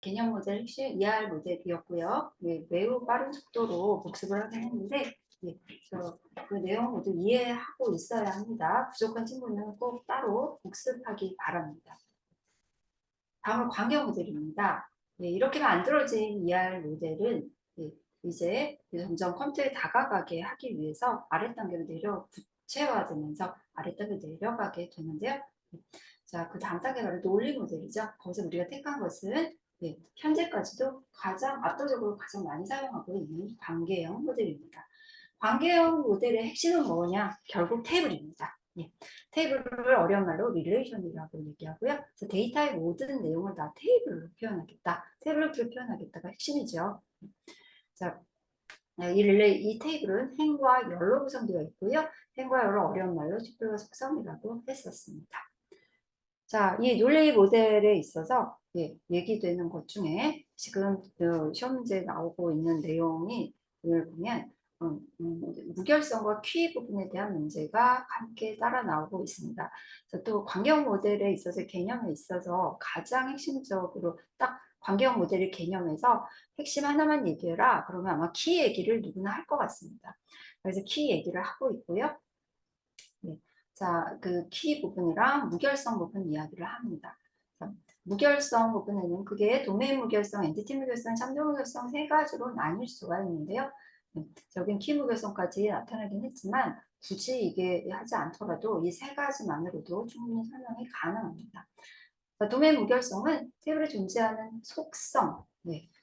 개념 모델 핵심 ER 모델이었고요. 네, 매우 빠른 속도로 복습을 하긴 했는데 그 내용 모두 이해하고 있어야 합니다. 부족한 친구는 꼭 따로 복습하기 바랍니다. 다음은 관계 모델입니다. 네, 이렇게 만들어진 ER 모델은 이제 점점 컴퓨터에 다가가게 하기 위해서 아랫단계로 구체화되면서 아랫단계로 내려가게 되는데요. 자, 그 다음 단계가 바로 논리 모델이죠. 거기서 우리가 택한 것은 현재까지도 가장 압도적으로 가장 많이 사용하고 있는 관계형 모델입니다. 관계형 모델의 핵심은 뭐냐? 결국 테이블입니다. 테이블을 어려운 말로 릴레이션이라고 얘기하고요. 그래서 데이터의 모든 내용을 다 테이블로 표현하겠다. 테이블로 표현하겠다가 핵심이죠. 자, 이 테이블은 행과 열로 구성되어 있고요. 행과 열을 어려운 말로 튜플과 속성이라고 했었습니다. 자, 이 논리 모델에 있어서 얘기되는 것 중에 지금 시험 문제에 나오고 있는 내용이 보면 무결성과 키 부분에 대한 문제가 함께 따라 나오고 있습니다. 또 관계형 모델에 있어서 개념에 있어서 가장 핵심적으로 딱 관계형 모델의 개념에서 핵심 하나만 얘기해라. 그러면 아마 키 얘기를 누구나 할 것 같습니다. 그래서 키 얘기를 하고 있고요. 자, 그 키 부분이랑 무결성 부분 이야기를 합니다. 무결성 부분에는 그게 도메인 무결성, 엔티티 무결성, 참조 무결성 세 가지로 나뉠 수가 있는데요. 여긴 키 무결성까지 나타나긴 했지만 굳이 이게 하지 않더라도 이 세 가지만으로도 충분히 설명이 가능합니다. 자, 도메인 무결성은 테이블에 존재하는 속성,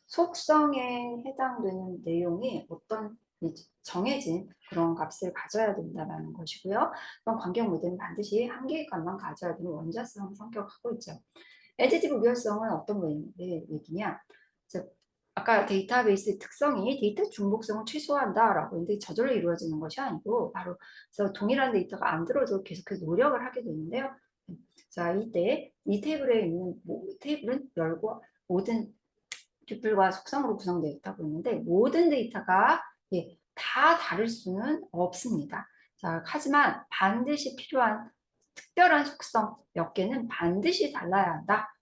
속성에 해당되는 내용이 어떤 정해진 그런 값을 가져야 된다는 것이고요. 그럼 관계형 모델은 반드시 한 개의 값만 가져야 되는 원자성 성격을 갖고 있죠. 엔티티 무결성은 어떤 얘기냐? 아까 데이터베이스의 특성이 데이터 중복성을 최소화한다라고 했는데 저절로 이루어지는 것이 아니고 바로 그래서 동일한 데이터가 안 들어도 계속해서 노력을 하게 되는데요. 자, 이때 이 테이블에 있는 테이블은 열고 모든 튜플과 속성으로 구성되어 있다고 했는데 모든 데이터가 다 다를 수는 없습니다. 자, 하지만 반드시 필요한 특별한 속성 몇 개는 반드시 달라야 한다.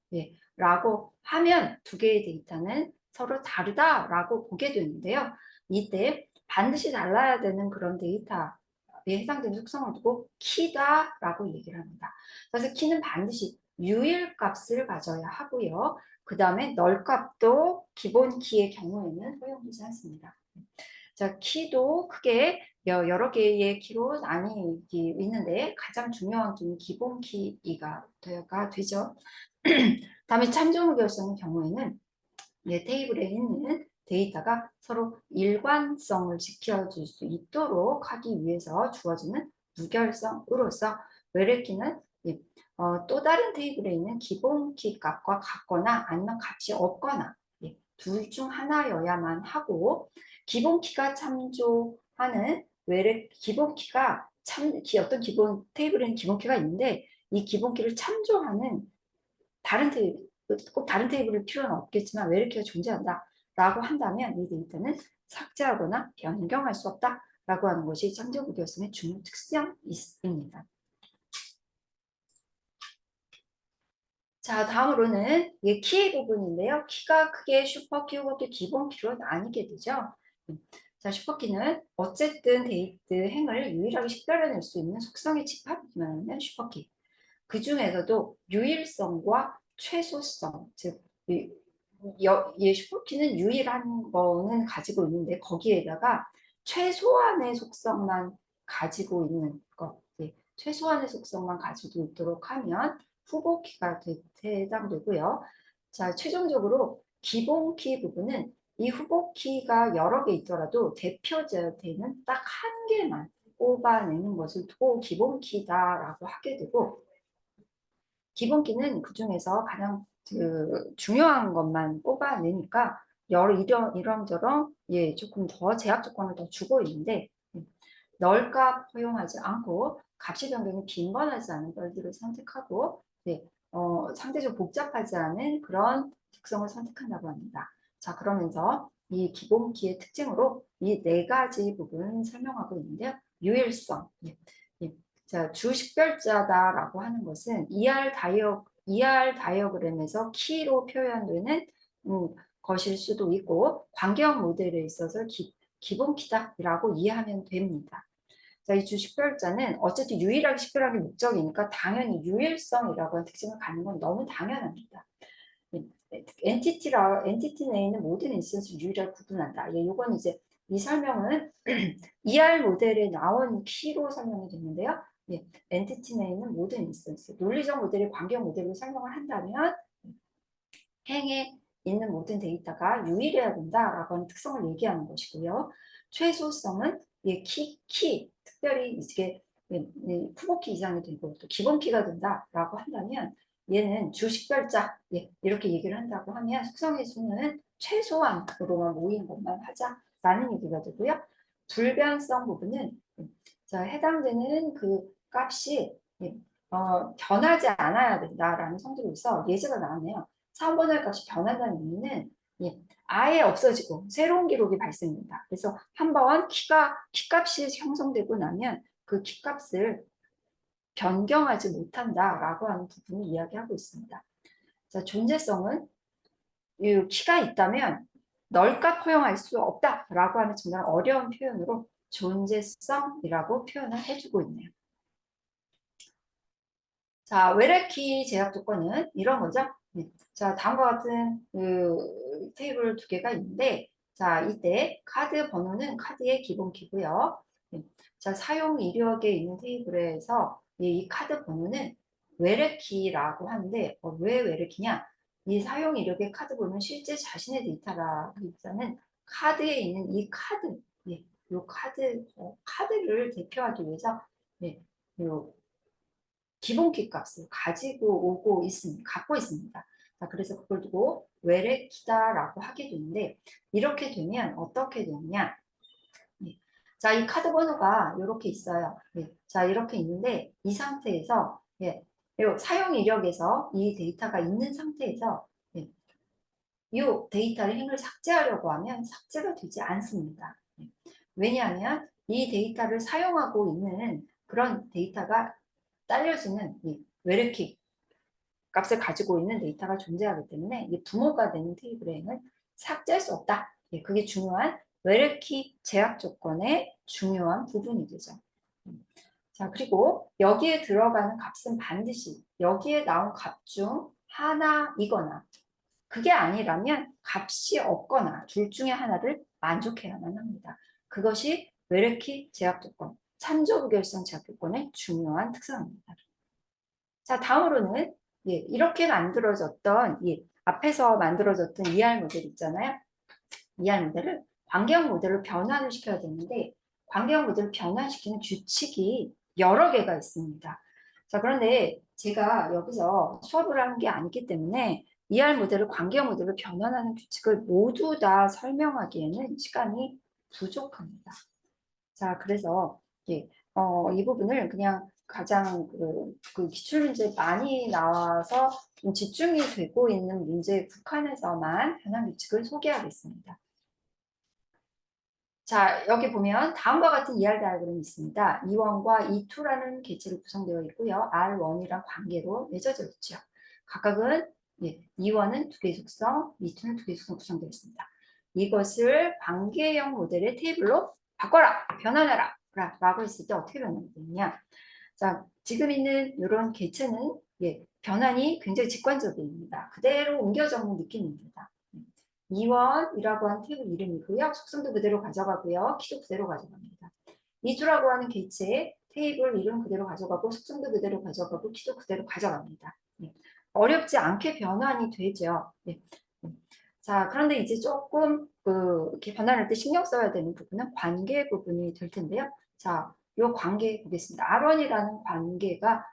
라고 하면 두 개의 데이터는 서로 다르다라고 보게 되는데요. 이때 반드시 달라야 되는 그런 데이터에 해당되는 속성을 두고 키다라고 얘기를 합니다. 그래서 키는 반드시 유일값을 가져야 하고요. 그 다음에 널값도 기본 키의 경우에는 허용되지 않습니다. 자, 키도 크게 여러 개의 키로 나뉘기 있는데 가장 중요한 키는 기본 키가 되죠. 다음에 참조 무결성의 경우에는 테이블에 있는 데이터가 서로 일관성을 지켜줄 수 있도록 하기 위해서 주어지는 무결성으로서 외래키는 또 다른 테이블에 있는 기본 키 값과 같거나 아니면 값이 없거나 둘 중 하나여야만 하고 기본 키가 참조하는 기본 키가 어떤 기본 테이블에는 기본 키가 있는데 이 기본 키를 참조하는 다른 테이블 꼭 다른 테이블일 필요는 없겠지만 외래키가 존재한다 라고 한다면 이 데이터는 삭제하거나 변경할 수 없다 라고 하는 것이 참조 무결성의 중요 특성입니다. 자, 다음으로는 키의 부분인데요. 키가 크게 슈퍼키, 후보키, 기본키로 나뉘게 되죠. 자, 슈퍼키는 어쨌든 데이트 행을 유일하게 식별해낼 수 있는 속성의 집합이면 슈퍼키. 그 중에서도 유일성과 최소성, 즉 슈퍼키는 유일한 거는 가지고 있는데 거기에다가 최소한의 속성만 가지고 있는 것, 최소한의 속성만 가지고 있도록 하면 후보키가 해당되고요. 자, 최종적으로 기본키 부분은 이 후보키가 여러 개 있더라도 대표되는 딱 한 개만 뽑아내는 것을 두고 기본키다라고 하게 되고 기본키는 그 중에서 가장 중요한 것만 뽑아내니까 이런저런 조금 더 제약 조건을 더 주고 있는데 널값 허용하지 않고 값이 변경이 빈번하지 않은 널들을 선택하고 상대적으로 복잡하지 않은 그런 특성을 선택한다고 합니다. 자, 그러면서 이 기본키의 특징으로 이 네 가지 부분을 설명하고 있는데요. 유일성, 자, 주식별자다라고 하는 것은 ER 다이어그램에서 키로 표현되는 것일 수도 있고 관계형 모델에 있어서 기본 키다라고 이해하면 됩니다. 자, 이 주식별자는 어쨌든 유일하게 식별하기 목적이니까 당연히 유일성이라고 하는 특징을 갖는 건 너무 당연합니다. 엔티티 내에 있는 모든 인스턴스를 유일하게 구분한다. 예, 요건 이제 이 설명은 ER 모델에 나온 키로 설명이 되는데요. 예, 엔티티 내에 있는 모든 인스턴스, 논리적 모델이 관계형 모델로 설명을 한다면 행에 있는 모든 데이터가 유일해야 된다라고 하는 특성을 얘기하는 것이고요. 최소성은 예, 특별히 이게 후보키 이상이 되고 또 기본키가 된다라고 한다면 얘는 주식별자 이렇게 얘기를 한다고 하면 속성의 수는 최소한으로만 모인 것만 하자라는 얘기가 되고요. 불변성 부분은 자, 해당되는 그 값이 변하지 않아야 된다라는 성질로서 예제가 나왔네요. 3번의 값이 변한다는 의미는 아예 없어지고 새로운 기록이 발생된다. 그래서 한번 키값이 형성되고 나면 그 키값을 변경하지 못한다라고 하는 부분을 이야기하고 있습니다. 자, 존재성은 이 키가 있다면 널값 허용할 수 없다라고 하는 정말 어려운 표현으로 존재성이라고 표현을 해주고 있네요. 자, 외래키 제약 조건은 이런 거죠. 자, 다음과 같은 그 테이블 두 개가 있는데, 자, 이때 카드 번호는 카드의 기본키고요. 자, 사용 이력에 있는 테이블에서 이 카드 번호는 외래키라고 하는데, 왜 외래키냐? 이 사용 이력의 카드 번호는 실제 자신의 데이터라기보다는 카드에 있는 이 카드, 이 카드를 대표하기 위해서 요 기본키 값을 갖고 있습니다. 자, 그래서 그걸 두고 외래키다라고 하게 되는데 이렇게 되면 어떻게 되느냐? 자, 이 카드 번호가 이렇게 있어요. 자, 이렇게 있는데 이 상태에서 사용 이력에서 이 데이터가 있는 상태에서 이 데이터를 행을 삭제하려고 하면 삭제가 되지 않습니다. 왜냐하면 이 데이터를 사용하고 있는 그런 데이터가 딸려지는 이 외래키 값을 가지고 있는 데이터가 존재하기 때문에 이 부모가 되는 테이블의 행은 삭제할 수 없다. 그게 중요한 외래키 제약 조건의 중요한 부분이 되죠. 자, 그리고 여기에 들어가는 값은 반드시 여기에 나온 값 중 하나이거나 그게 아니라면 값이 없거나 둘 중에 하나를 만족해야만 합니다. 그것이 외래키 제약 조건, 참조부결성 제약 조건의 중요한 특성입니다. 자, 다음으로는 이렇게 만들어졌던 앞에서 만들어졌던 ER 모델 있잖아요. ER 모델을 관계형 모델로 변환을 시켜야 되는데 관계형 모델을 변환시키는 규칙이 여러 개가 있습니다. 자, 그런데 제가 여기서 수업을 하는 게 아니기 때문에 ER 모델을 관계형 모델로 변환하는 규칙을 모두 다 설명하기에는 시간이 부족합니다. 자, 그래서 이 부분을 그냥 가장 그 기출 문제 많이 나와서 좀 집중이 되고 있는 문제에 국한해서만 변환 규칙을 소개하겠습니다. 자, 여기 보면 다음과 같은 ER 다이어그램이 있습니다. E1과 E2라는 객체로 구성되어 있고요. R1이랑 관계로 맺어져 있죠. 각각은 E1은 두 개의 속성, E2는 두 개의 속성 구성되어 있습니다. 이것을 관계형 모델의 테이블로 바꿔라, 변환해라 라고 했을 때 어떻게 변환되느냐. 자, 지금 있는 이런 객체는 변환이 굉장히 직관적입니다. 그대로 옮겨 적는 느낌입니다. E1이라고 하는 테이블 이름이고요. 속성도 그대로 가져가고요. 키도 그대로 가져갑니다. E2라고 하는 객체 테이블 이름 그대로 가져가고 속성도 그대로 가져가고 키도 그대로 가져갑니다. 어렵지 않게 변환이 되죠. 자, 그런데 이제 조금 이렇게 변환할 때 신경 써야 되는 부분은 관계 부분이 될 텐데요. 자, 이 관계 보겠습니다. R1이라는 관계가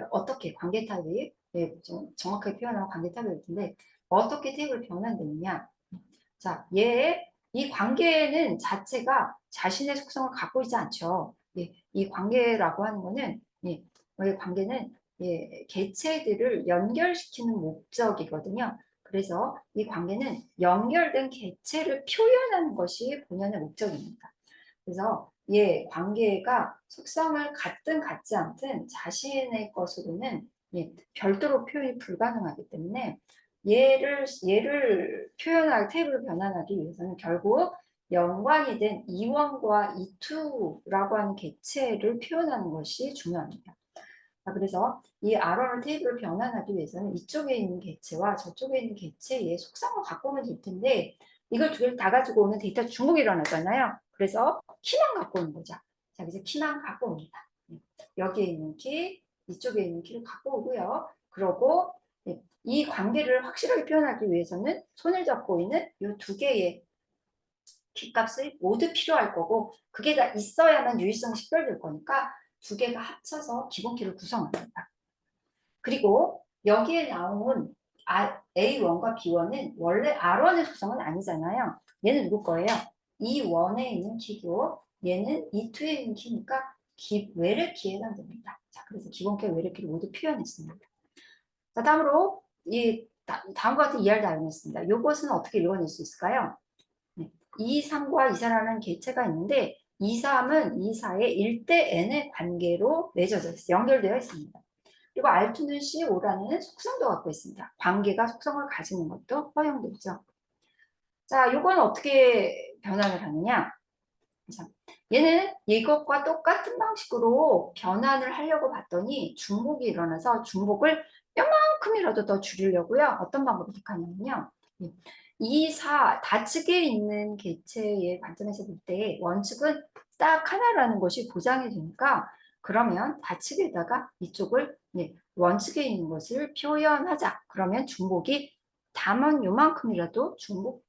어떻게 관계 타입이 좀 정확하게 표현하면 관계 타입일 텐데 어떻게 테이블 변환되느냐. 자, 이 관계는 자체가 자신의 속성을 갖고 있지 않죠. 이 관계라고 하는 거는 이 관계는 개체들을 연결시키는 목적이거든요. 그래서 이 관계는 연결된 개체를 표현하는 것이 본연의 목적입니다. 그래서 관계가 속성을 갖든 갖지 않든 자신의 것으로는 별도로 표현이 불가능하기 때문에 얘를 표현할 테이블을 변환하기 위해서는 결국 연관이 된 E1과 E2라고 하는 객체를 표현하는 것이 중요합니다. 그래서 이 R1을 테이블을 변환하기 위해서는 이쪽에 있는 객체와 저쪽에 있는 객체의 속성을 갖고 오면 될 텐데 이걸 두 개를 다 가지고 오면 데이터 중복이 일어나잖아요. 그래서 키만 갖고 오는 거죠. 자, 그래서 키만 갖고 옵니다. 여기에 있는 키, 이쪽에 있는 키를 갖고 오고요. 그러고 이 관계를 확실하게 표현하기 위해서는 손을 잡고 있는 이 두 개의 키값이 모두 필요할 거고 그게 다 있어야만 유일성이 식별될 거니까 두 개가 합쳐서 기본키를 구성합니다. 그리고 여기에 나온 A1과 B1은 원래 R1의 속성은 아니잖아요. 얘는 누구 거예요? E1에 있는 키고 얘는 E2에 있는 키니까 외래키에 해당됩니다. 자, 그래서 기본키 외래키를 모두 표현했습니다. 자, 다음으로 다음과 같은 이해를 다루겠습니다. 이것은 어떻게 읽어낼 수 있을까요? 2,3과 2,4라는 객체가 있는데 2,3은 2,4의 1대 n의 관계로 맺어져 있어요. 연결되어 있습니다. 그리고 R2는 C5라는 속성도 갖고 있습니다. 관계가 속성을 가지는 것도 허용되죠. 자, 이건 어떻게 변환을 하느냐? 자, 얘는 이것과 똑같은 방식으로 변환을 하려고 봤더니 중복이 일어나서 중복을 뼈만큼이라도 더 줄이려고요. 어떤 방법을 택하냐면요. 이 다측에 있는 객체의 관점에서 볼 때 원칙은 딱 하나라는 것이 보장이 되니까 그러면 다측에다가 이쪽을 원칙에 있는 것을 표현하자. 그러면 중복이 다만 요만큼이라도 중복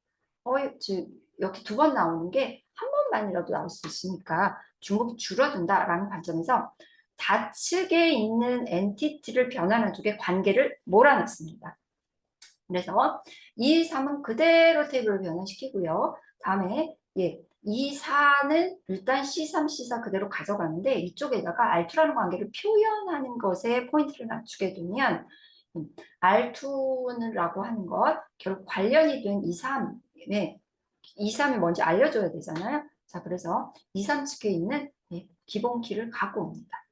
여기 두 번 나오는 게 한 번만이라도 나올 수 있으니까 중복이 줄어든다라는 관점에서 다측에 있는 엔티티를 변하는 쪽에 관계를 몰아놨습니다. 그래서 2, 3은 그대로 테이블을 변환시키고요. 다음에 2, 4는 일단 C3, C4 그대로 가져가는데 이쪽에다가 R2라는 관계를 표현하는 것에 포인트를 맞추게 되면 R2라고 하는 것 결국 관련이 된 2, 3에 2, 3이 뭔지 알려줘야 되잖아요. 자, 그래서 2, 3 측에 있는 기본키를 갖고 옵니다.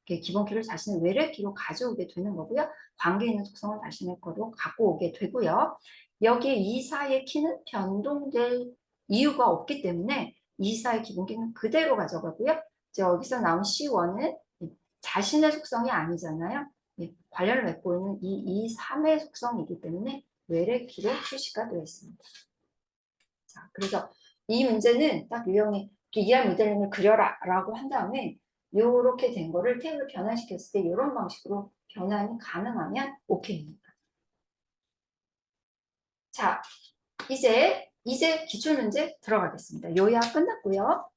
기본키를 자신의 외래키로 가져오게 되는 거고요. 관계 있는 속성을 자신의 거로 갖고 오게 되고요. 여기에 2, 4의 키는 변동될 이유가 없기 때문에 2, 4의 기본키는 그대로 가져가고요. 여기서 나온 C1은 자신의 속성이 아니잖아요. 관련을 맺고 있는 2, 3의 속성이기 때문에 외래키로 표시가 되어 있습니다. 자, 그래서 이 문제는 딱 유형이 ER 모델링을 그려라 라고 한 다음에 이렇게 된 거를 테이블 변환시켰을 때 이런 방식으로 변환이 가능하면 오케이입니다. 자, 이제 기출문제 들어가겠습니다. 요약 끝났고요.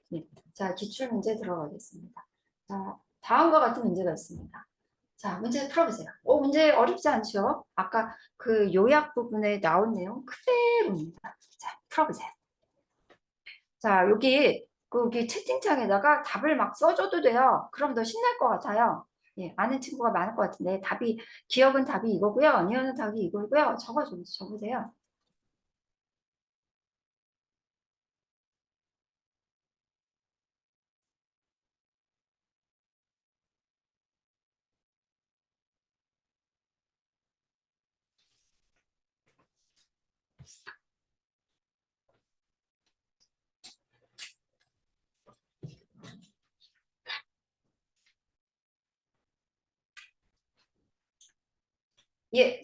자, 기출문제 들어가겠습니다. 자, 다음과 같은 문제가 있습니다. 자, 문제 풀어보세요. 문제 어렵지 않죠? 아까 그 요약 부분에 나온 내용 그대로입니다. 자, 풀어보세요. 자, 여기 채팅창에다가 답을 막 써줘도 돼요. 그럼 더 신날 것 같아요. 아는 친구가 많을 것 같은데 기억은 답이 이거고요. 니은은 답이 이거고요. 적어보세요.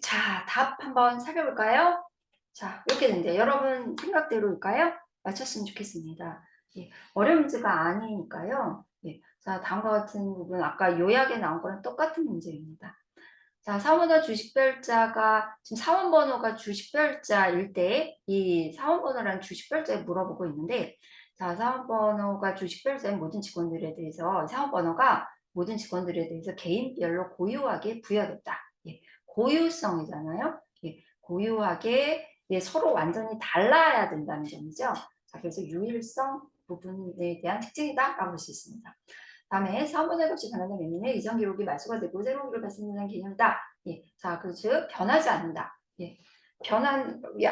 자, 답 한번 살펴볼까요? 자, 이렇게 되는데 여러분 생각대로일까요? 맞췄으면 좋겠습니다. 어려운 문제가 아니니까요. 자, 다음과 같은 부분 아까 요약에 나온 거랑 똑같은 문제입니다. 자, 사원번호 주식별자가 지금 사원번호가 주식별자일 때 이 사원번호라는 주식별자에 물어보고 있는데 자, 사원번호가 주식별자인 모든 직원들에 대해서 사원번호가 모든 직원들에 대해서 개인별로 고유하게 부여됐다. 고유성이잖아요. 고유하게 서로 완전히 달라야 된다는 점이죠. 자, 그래서 유일성 부분에 대한 특징이다라고 볼 수 있습니다. 다음에 사원번호의 값이 변하는 의미는 이전 기록이 말소가 되고 새로운 기록을 발생하는 개념이다. 자, 즉 변하지 않는다.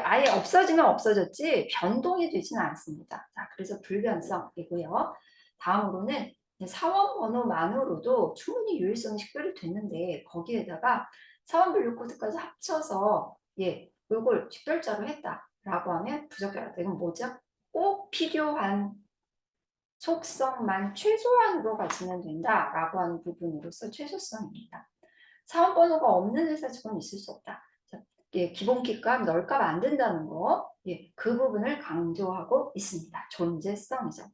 아예 없어지면 없어졌지 변동이 되지는 않습니다. 자, 그래서 불변성이고요. 다음으로는 사원번호만으로도 충분히 유일성이 식별이 됐는데 거기에다가 사원분류 코드까지 합쳐서 이걸 직결자로 했다라고 하면 부적절하다. 이건 뭐죠? 꼭 필요한 속성만 최소한으로 가지면 된다라고 하는 부분으로서 최소성입니다. 사원번호가 없는 회사 직원은 있을 수 없다. 기본 키값, 널값 안 된다는 거, 그 부분을 강조하고 있습니다. 존재성이죠.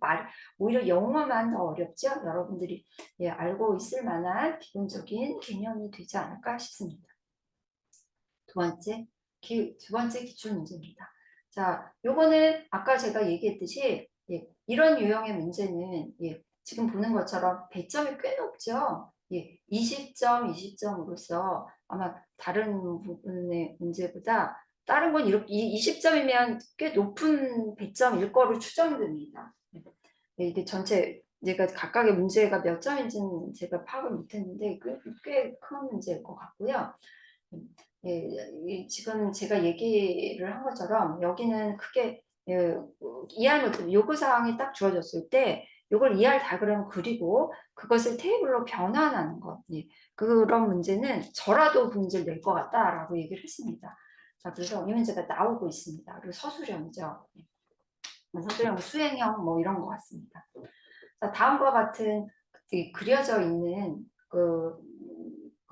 오히려 영어만 더 어렵죠. 여러분들이 알고 있을 만한 기본적인 개념이 되지 않을까 싶습니다. 두 번째 기출 문제입니다. 자, 요거는 아까 제가 얘기했듯이 이런 유형의 문제는 지금 보는 것처럼 배점이 꽤 높죠. 20점, 20점으로서 아마 다른 부분의 문제보다 다른 건 이렇게 20점이면 꽤 높은 배점일 거로 추정됩니다. 이게 전체 제가 각각의 문제가 몇 점인지는 제가 파악을 못했는데 꽤 큰 문제일 것 같고요. 지금 제가 얘기를 한 것처럼 여기는 크게 이해할 못 요구사항이 딱 주어졌을 때 이걸 이해할 다그램 그리고 그것을 테이블로 변환하는 것. 그런 문제는 저라도 문제를 낼 것 같다라고 얘기를 했습니다. 자, 그래서 이 문제가 나오고 있습니다. 그리고 서술형이죠. 서술형, 수행형 뭐 이런 것 같습니다. 자, 다음과 같은 그려져 있는 그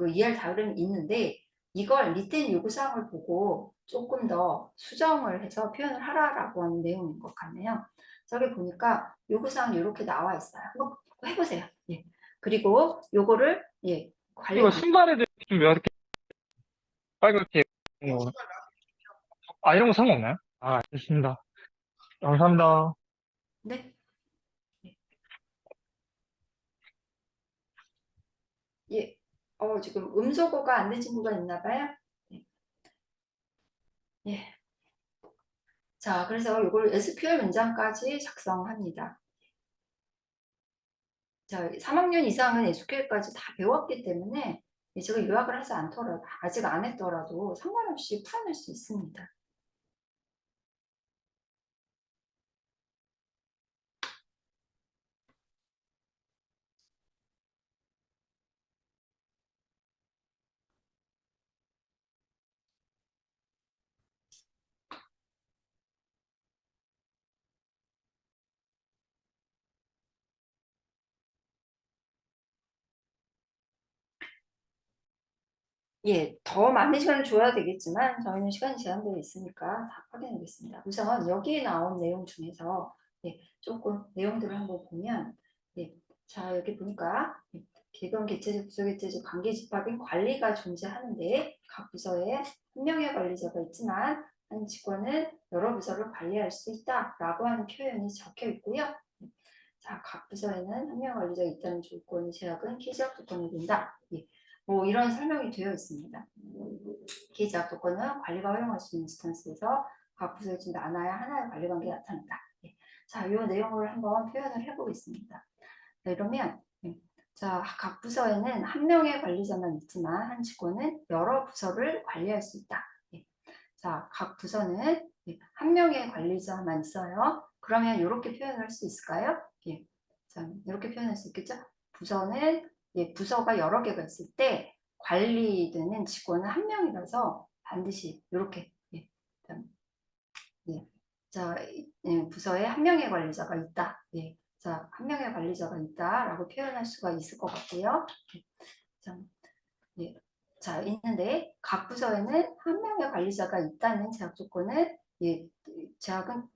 이해할 다그램이 있는데 이걸 밑에 요구사항을 보고 조금 더 수정을 해서 표현을 하라라고 하는 내용인 것 같네요. 저기 보니까 요구사항이 이렇게 나와 있어요. 한번 해보세요. 그리고 요거를 관리. 이거 신발에도 좀 이렇게 빨갛게 이런 거 상관없나요? 알겠습니다. 감사합니다. 네. 지금 음소거가 안 된 친구가 있나 봐요. 자, 그래서 이걸 SQL 문장까지 작성합니다. 자, 3학년 이상은 SQL까지 다 배웠기 때문에 제가 요약을 하지 않더라도 아직 안 했더라도 상관없이 풀어낼 수 있습니다. 더 많은 시간을 줘야 되겠지만 저희는 시간이 제한되어 있으니까 다 확인하겠습니다. 우선 여기에 나온 내용 중에서 조금 내용들을 한번 보면 자, 여기 보니까 기관 개체적, 부서 개체적 관계 집합인 관리가 존재하는데 각 부서에 한 명의 관리자가 있지만 한 직원은 여러 부서를 관리할 수 있다라고 하는 표현이 적혀 있고요. 자, 각 부서에는 한 명의 관리자가 있다는 조건의 제약은 기재학 조건이 된다. 뭐 이런 설명이 되어 있습니다. 기재학 조건은 관리가 허용할 수 있는 인스턴스에서 각 부서에 좀 나눠야 하나의 관리 관계가 나타난다. 자, 이 내용을 한번 표현을 해보겠습니다. 이러면 자, 각 부서에는 한 명의 관리자만 있지만 한 직원은 여러 부서를 관리할 수 있다. 자, 각 부서는 한 명의 관리자만 있어요. 그러면 이렇게 표현할 수 있을까요? 자, 이렇게 표현할 수 있겠죠? 부서는 부서가 여러 개가 있을 때 관리되는 직원은 한 명이라서 반드시 이렇게 자, 부서에 한 명의 관리자가 있다. 자, 한 명의 관리자가 있다라고 표현할 수가 있을 것 같고요. 자, 자, 있는데 각 부서에는 한 명의 관리자가 있다는 제약 조건은 제약은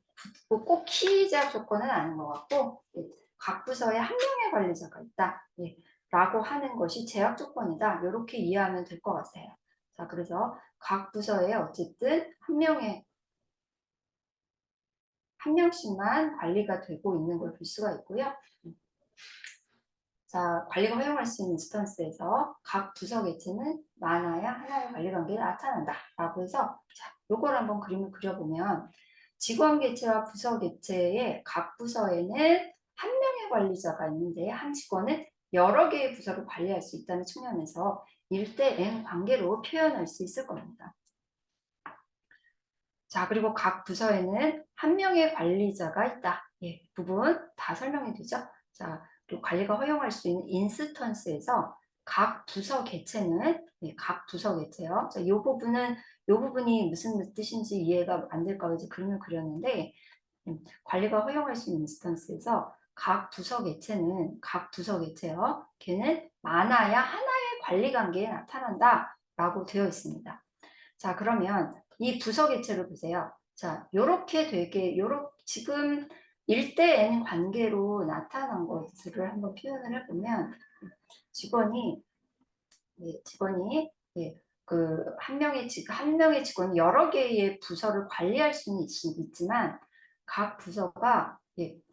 꼭 키 제약 조건은 아닌 것 같고 각 부서에 한 명의 관리자가 있다. 라고 하는 것이 제약 조건이다. 이렇게 이해하면 될 것 같아요. 자, 그래서 각 부서에 어쨌든 한 명씩만 관리가 되고 있는 걸 볼 수가 있고요. 자, 관리가 허용할 수 있는 인스턴스에서 각 부서 개체는 많아야 하나의 관리 관계가 나타난다. 라고 해서 자, 요걸 한번 그림을 그려보면 직원 개체와 부서 개체의 각 부서에는 한 명의 관리자가 있는데 한 직원은 여러 개의 부서를 관리할 수 있다는 측면에서 1대 N 관계로 표현할 수 있을 겁니다. 자, 그리고 각 부서에는 한 명의 관리자가 있다. 부분 다 설명이 되죠? 자, 그리고 관리가 허용할 수 있는 인스턴스에서 각 부서 개체는 각 부서 개체요. 자, 이 부분이 무슨 뜻인지 이해가 안 될까 이제 그림을 그렸는데 관리가 허용할 수 있는 인스턴스에서 각 부서 개체요. 걔는 많아야 하나의 관리 관계에 나타난다라고 되어 있습니다. 자, 그러면 이 부서 개체를 보세요. 자, 요렇게 지금 1대 N 관계로 나타난 것을 한번 표현을 해보면 직원이 한 명의 직원이 여러 개의 부서를 관리할 수는 있지만 각 부서가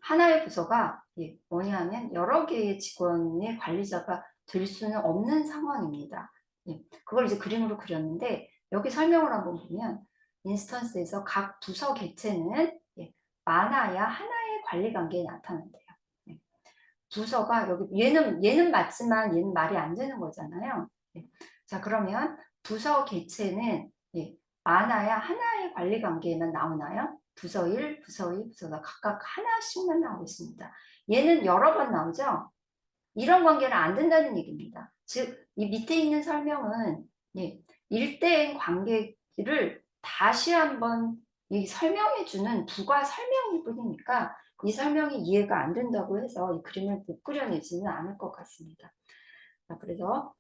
하나의 부서가 뭐냐면 여러 개의 직원의 관리자가 될 수는 없는 상황입니다. 그걸 이제 그림으로 그렸는데 여기 설명을 한번 보면 인스턴스에서 각 부서 개체는 많아야 하나의 관리 관계에 나타난대요. 부서가 여기 얘는 맞지만 얘는 말이 안 되는 거잖아요. 자, 그러면 부서 개체는 많아야 하나의 관리 관계에만 나오나요? 부서 1, 부서 2, 부서가 각각 하나씩만 나오고 있습니다. 얘는 여러 번 나오죠? 이런 관계는 안 된다는 얘기입니다. 즉, 이 밑에 있는 설명은 1대1 관계를 다시 한번 설명해주는 부가 설명일 뿐이니까 이 설명이 이해가 안 된다고 해서 이 그림을 못 그려내지는 않을 것 같습니다. 그래서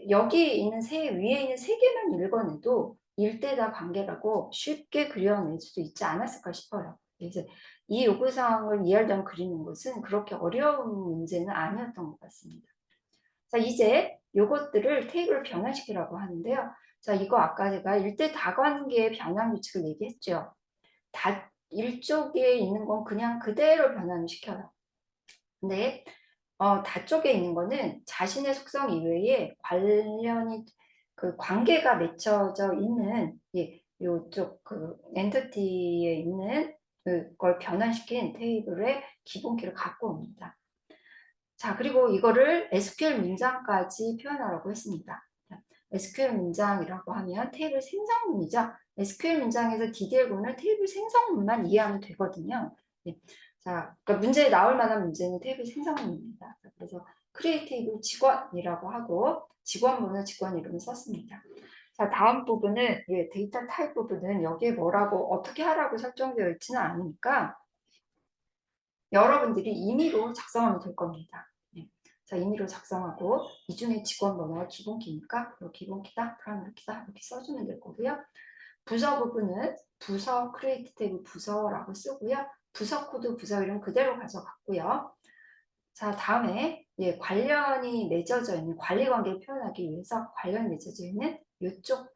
여기 있는 위에 있는 세 개만 읽어내도 일대다 관계라고 쉽게 그려낼 수도 있지 않았을까 싶어요. 이제 이 요구사항을 이해하려면 그리는 것은 그렇게 어려운 문제는 아니었던 것 같습니다. 자, 이제 요것들을 테이블을 변환시키라고 하는데요. 자, 이거 아까 제가 일대 다관계의 변환 규칙을 얘기했죠. 일쪽에 있는 건 그냥 그대로 변환을 시켜요. 근데 다 쪽에 있는 거는 자신의 속성 이외에 관계가 맺혀져 있는 요쪽 엔티티에 있는 그걸 변환시킨 테이블의 기본키를 갖고 옵니다. 자, 그리고 이거를 SQL 문장까지 표현하라고 했습니다. SQL 문장이라고 하면 테이블 생성문이죠. SQL 문장에서 DDL문을 테이블 생성문만 이해하면 되거든요. 자, 그러니까 문제에 나올 만한 문제는 테이블 생성문입니다. 그래서 create 테이블 직원이라고 하고 직원문은 직원 이름을 썼습니다. 자, 다음 부분은 데이터 타입 부분은 여기에 뭐라고 어떻게 하라고 설정되어 있지는 않으니까 여러분들이 임의로 작성하면 될 겁니다. 자, 임의로 작성하고 이 중에 직원 번호가 기본키니까 기본키다, 프라이머리 키다 이렇게 써주면 될 거고요. 부서 부분은 부서 크리에이트 테이블 부서라고 쓰고요. 부서 코드 부서 이름 그대로 가져갔고요. 자, 다음에 관련이 맺어져 있는 관리 관계를 표현하기 위해서 관련이 맺어져 있는 이쪽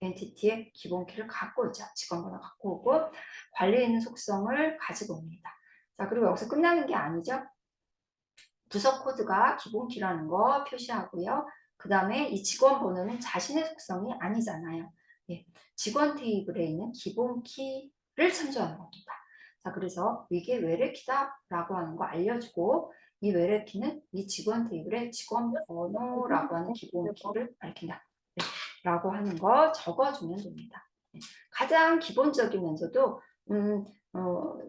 엔티티의 기본키를 갖고 오죠. 직원 번호 갖고 오고 관리에 있는 속성을 가지고 옵니다. 자, 그리고 여기서 끝나는 게 아니죠. 부서 코드가 기본키라는 거 표시하고요. 그 다음에 이 직원 번호는 자신의 속성이 아니잖아요. 직원 테이블에 있는 기본키를 참조하는 겁니다. 자, 그래서 이게 외래키다라고 하는 거 알려주고 이 외래키는 이 직원 테이블의 직원 번호라고 하는 기본키를 밝힌다. 라고 하는 거 적어주면 됩니다. 가장 기본적이면서도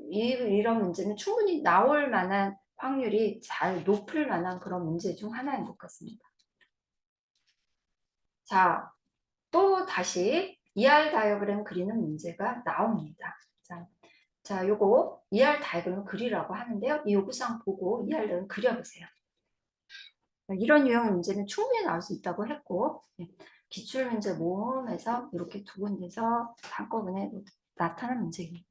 이런 문제는 충분히 나올 만한 확률이 잘 높을 만한 그런 문제 중 하나인 것 같습니다. 자, 또 다시 ER 다이어그램 그리는 문제가 나옵니다. 자, 요거 ER 다이어그램 그리라고 하는데요. 이 요구사항 보고 ER 다이어그램 그려보세요. 이런 유형의 문제는 충분히 나올 수 있다고 했고 기출문제 모음에서 이렇게 두 군데서 한꺼번에 나타난 문제입니다.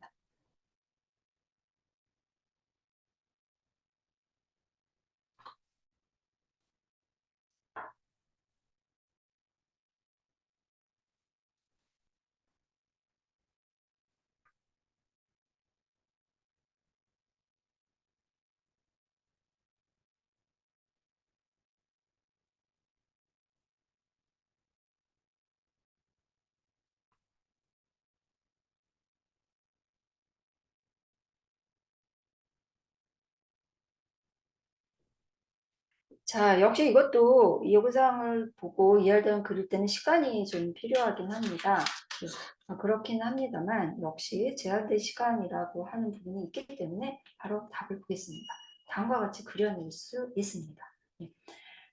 자, 역시 이것도 이 요구사항을 보고 ER대응 그릴 때는 시간이 좀 필요하긴 합니다. 그렇긴 합니다만 역시 제한된 시간이라고 하는 부분이 있기 때문에 바로 답을 보겠습니다. 다음과 같이 그려낼 수 있습니다.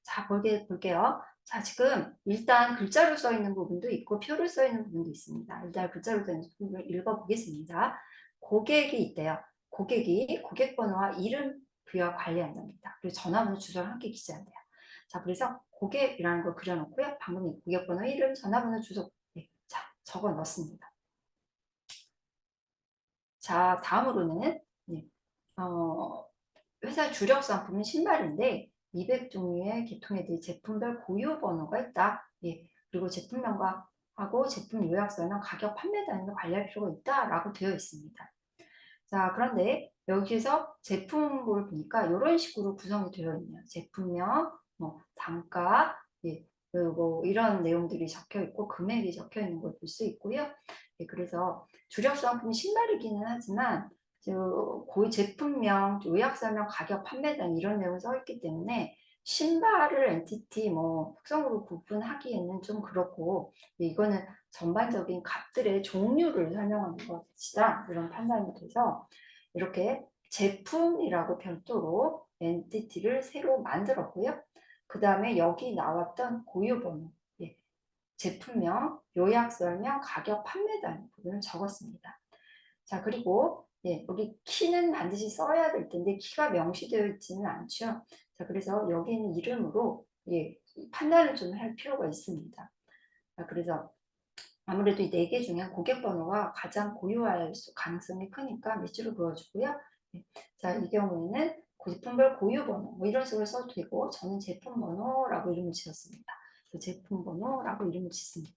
자, 볼게요. 자, 지금 일단 글자로 써 있는 부분도 있고 표로 써 있는 부분도 있습니다. 일단 글자로 써 있는 부분을 읽어보겠습니다. 고객이 있대요. 고객이 고객번호와 이름 부여 관리한답니다. 그리고 전화번호 주소를 함께 기재한대요. 자, 그래서 고객이라는 걸 그려놓고요. 방금 이 고객번호, 이름, 전화번호, 주소 네, 자, 적어 넣습니다. 자, 다음으로는 네, 회사 주력 상품은 신발인데 200종류의 계통에 대해 제품별 고유 번호가 있다. 예, 그리고 제품명과 하고 제품 요약서는 가격 판매 단위를 관리할 필요가 있다라고 되어 있습니다. 자, 그런데 여기서 제품을 보니까 이런 식으로 구성이 되어 있네요. 제품명, 뭐 단가, 예, 그리고 이런 내용들이 적혀 있고 금액이 적혀 있는 걸 볼 수 있고요. 예, 그래서 주력 상품이 신발이기는 하지만 고유 제품명, 요약 설명, 가격, 판매단 이런 내용이 써 있기 때문에 신발을 엔티티 뭐 특성으로 구분하기에는 좀 그렇고 예, 이거는 전반적인 값들의 종류를 설명하는 것이다 이런 판단이 돼서 이렇게 제품이라고 별도로 엔티티를 새로 만들었고요. 그 다음에 여기 나왔던 고유번호, 예, 제품명, 요약설명, 가격, 판매단 부분을 적었습니다. 자, 그리고 예, 여기 키는 반드시 써야 될 텐데 키가 명시되어 있지는 않죠. 자, 그래서 여기는 이름으로 예, 판단을 좀 할 필요가 있습니다. 자, 그래서 아무래도 이 4개 중에 고객 번호가 가장 고유할 가능성이 크니까 밑줄을 그어주고요. 네. 자, 이 경우에는 제품별 고유 번호 뭐 이런 식으로 써도 되고 저는 제품 번호라고 이름을 지었습니다. 제품 번호라고 이름을 짓습니다.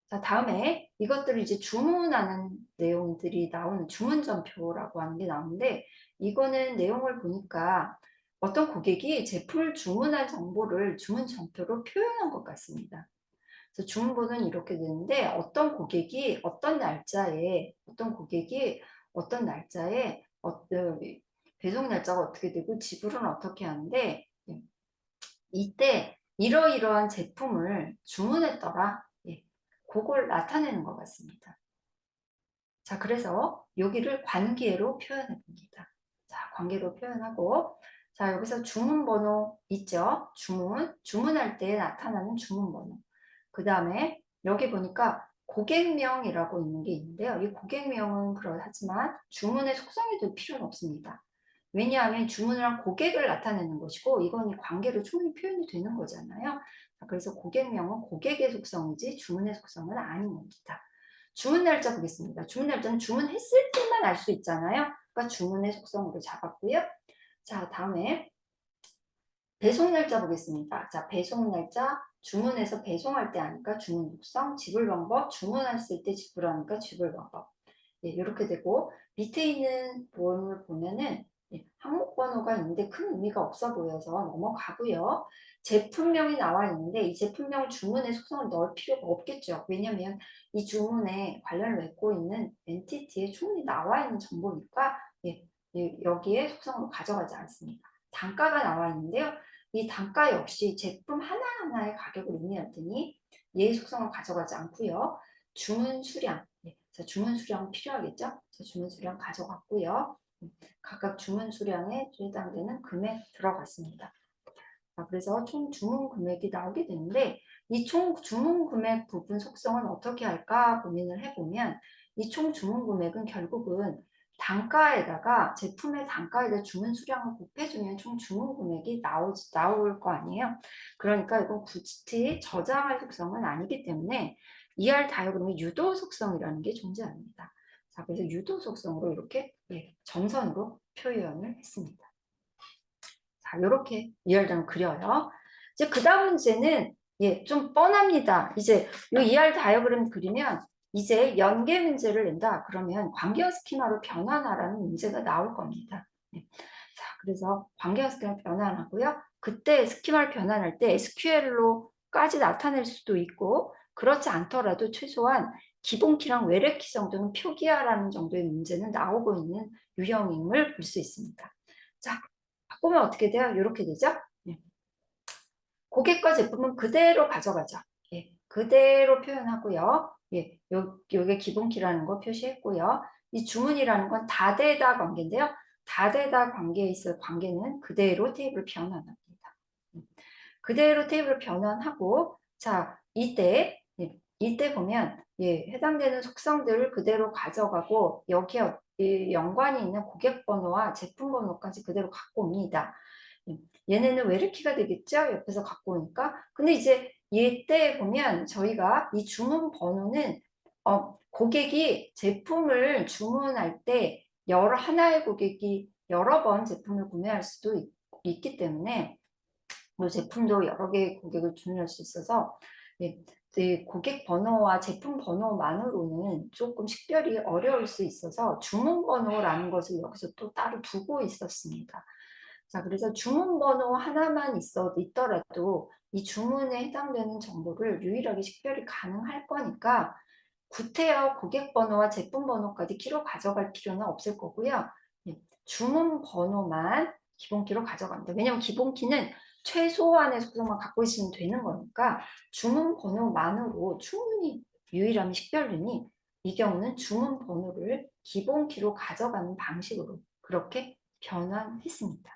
자, 다음에 이것들을 이제 주문하는 내용들이 나오는 주문전표라고 하는 게 나오는데 이거는 내용을 보니까 어떤 고객이 제품을 주문한 정보를 주문전표로 표현한 것 같습니다. 그래서 주문번호는 이렇게 되는데 어떤 고객이 어떤 날짜에 배송 날짜가 어떻게 되고 지불은 어떻게 하는데 이때 이러이러한 제품을 주문했더라. 예, 그걸 나타내는 것 같습니다. 자, 그래서 여기를 관계로 표현해 봅니다. 자, 관계로 표현하고 자, 여기서 주문번호 있죠? 주문할 때 나타나는 주문번호. 그 다음에 여기 보니까 고객명이라고 있는 게 있는데요. 이 고객명은 그러하지만 주문의 속성이 될 필요는 없습니다. 왜냐하면 주문을 한 고객을 나타내는 것이고 이건 관계로 충분히 표현이 되는 거잖아요. 그래서 고객명은 고객의 속성이지 주문의 속성은 아닌 겁니다. 주문 날짜 보겠습니다. 주문 날짜는 주문했을 때만 알 수 있잖아요. 그러니까 주문의 속성으로 잡았고요. 자, 다음에 배송 날짜 보겠습니다. 자, 배송 날짜 주문해서 배송할 때 하니까 주문 속성, 지불 방법, 주문했을 때 지불하니까 지불 방법. 예, 이렇게 되고 밑에 있는 본을 보면은 예, 항목 번호가 있는데 큰 의미가 없어 보여서 넘어가고요. 제품명이 나와 있는데 이 제품명 주문의 속성을 넣을 필요가 없겠죠. 왜냐하면 이 주문에 관련을 맺고 있는 엔티티에 충분히 나와 있는 정보니까 예, 여기에 속성으로 가져가지 않습니다. 단가가 나와 있는데요. 이 단가 역시 제품 하나하나의 가격을 의미할 테니 얘의 속성을 가져가지 않고요. 주문 수량, 자, 주문 수량 필요하겠죠? 자, 주문 수량 가져갔고요. 각각 주문 수량에 해당되는 금액 들어갔습니다. 자, 그래서 총 주문 금액이 나오게 되는데 이 총 주문 금액 부분 속성은 어떻게 할까 고민을 해보면 이 총 주문 금액은 결국은 단가에다가 제품의 단가에다 주문 수량을 곱해주면 총 주문 금액이 나올 거 아니에요. 그러니까 이건 굳이 저장할 속성은 아니기 때문에 ER 다이어그램에 유도 속성이라는 게 존재합니다. 자, 그래서 유도 속성으로 이렇게 점선으로 표현을 했습니다. 자, 이렇게 ER 그려요. 이제 그 다음 문제는 좀 뻔합니다. 이제 이 ER 다이어그램 그리면 이제 연계 문제를 낸다. 그러면 관계형 스키마로 변환하라는 문제가 나올 겁니다. 자, 그래서 관계형 스키마 변환하고요. 그때 스키마를 변환할 때 SQL로까지 나타낼 수도 있고 그렇지 않더라도 최소한 기본키랑 외래키 정도는 표기하라는 정도의 문제는 나오고 있는 유형임을 볼 수 있습니다. 자, 바꾸면 어떻게 돼요? 이렇게 되죠? 고객과 제품은 그대로 가져가죠. 그대로 표현하고요. 요게 기본키라는 거 표시했고요. 이 주문이라는 건 다대다 관계인데요. 다대다 관계에 있을 관계는 그대로 테이블 변환합니다. 그대로 테이블을 변환하고 자 이때 보면 해당되는 속성들을 그대로 가져가고 여기에 연관이 있는 고객 번호와 제품 번호까지 그대로 갖고 옵니다. 얘네는 웨르키가 되겠죠? 옆에서 갖고 오니까. 근데 이제 이때 보면 저희가 이 주문 번호는 고객이 제품을 주문할 때 하나의 고객이 여러 번 제품을 구매할 수도 있기 때문에 뭐 제품도 여러 개의 고객을 주문할 수 있어서 고객 번호와 제품 번호만으로는 조금 식별이 어려울 수 있어서 주문 번호라는 것을 여기서 또 따로 두고 있었습니다. 자, 그래서 주문 번호 하나만 있더라도 이 주문에 해당되는 정보를 유일하게 식별이 가능할 거니까 구태여 고객 번호와 제품 번호까지 키로 가져갈 필요는 없을 거고요. 주문 번호만 기본키로 가져갑니다. 왜냐하면 기본키는 최소한의 속성만 갖고 있으면 되는 거니까 주문 번호만으로 충분히 유일함이 식별되니 이 경우는 주문 번호를 기본키로 가져가는 방식으로 그렇게 변환했습니다.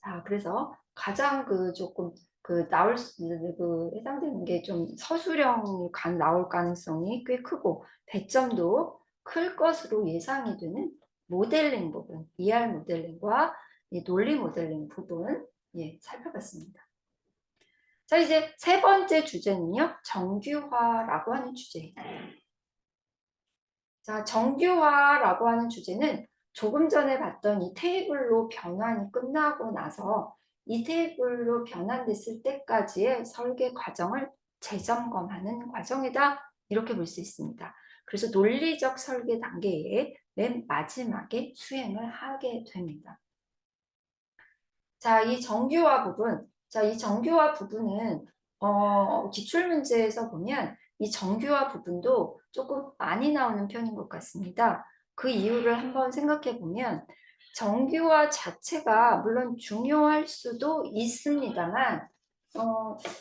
자, 그래서 가장 조금 해당되는 게 좀 서술형이 나올 가능성이 꽤 크고 배점도 클 것으로 예상이 되는 모델링 부분, ER 모델링과 논리 모델링 부분 살펴봤습니다. 자, 이제 세 번째 주제는요, 정규화라고 하는 주제예요. 자, 정규화라고 하는 주제는 조금 전에 봤던 이 테이블로 변환이 끝나고 나서 이 테이블로 변환됐을 때까지의 설계 과정을 재점검하는 과정이다. 이렇게 볼 수 있습니다. 그래서 논리적 설계 단계의 맨 마지막에 수행을 하게 됩니다. 자, 이 정규화 부분. 자, 이 정규화 부분은 기출문제에서 보면 이 정규화 부분도 조금 많이 나오는 편인 것 같습니다. 그 이유를 한번 생각해 보면 정규화 자체가 물론 중요할 수도 있습니다만